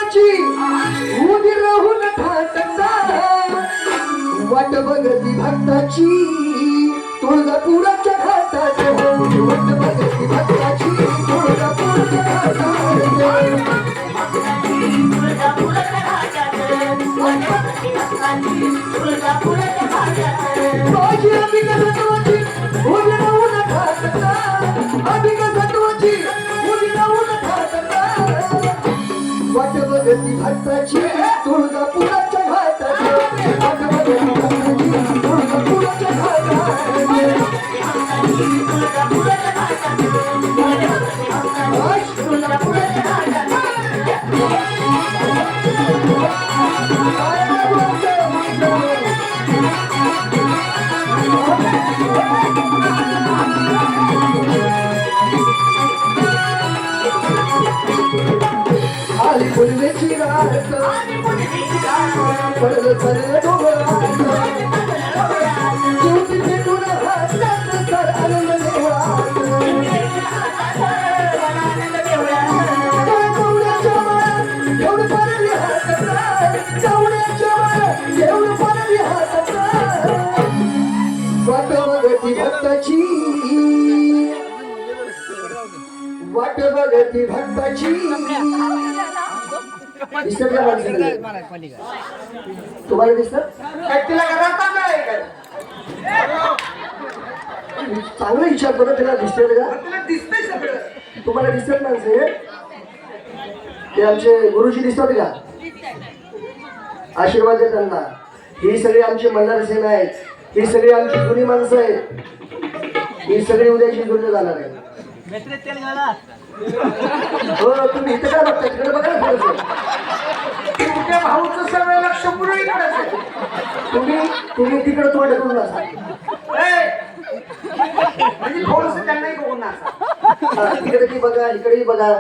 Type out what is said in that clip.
भक्ताची उभी राहून ठाकता वाट बघती भक्ताची तुळजापुराच्या घाटात वाट बघती भक्ताची तुळजापुराच्या माझी अंबिका सत्वाची उभी राहून ठाकता अंबिका सत्वाची उभी राहून ठाकता वाट बघती भक्ताची तुळजापुराच्या घाटात वाट बघती भक्ताची तुळजापुराच्या आली पूर्वेची रात पडलं चल डोंगरात ज्योती पेटून हातात तर आनंद देवळात कवड्याच्या माळ्यात एवढं पाणी हातात कवड्याच्या माळ्यात एवढं पाणी हातात वाट बघती भक्ताची वाट बघती भक्ताची दिसत का तुम्हाला दिसत तिला चांगला विचार करा तिला दिसते का दिसतंय सगळं तुम्हाला दिसत माणसे ते आमचे गुरुजी दिसतात का आशीर्वाद आहे त्यांना ही सगळी आमची मल्हार सेना आहेत ही सगळी आमची जुनी माणसं आहेत ही सगळी उद्याची जुनी जाणार आहे हो तुम्ही इथं काय बघता तिकडे बघा ना थोडंसं तुमच्या भाऊचं सगळं लक्ष पुढे तुम्ही तिकडे तोंड करून असा म्हणजे थोडस त्यांनाही बघून असा तिकडे बघा इकडेही बघा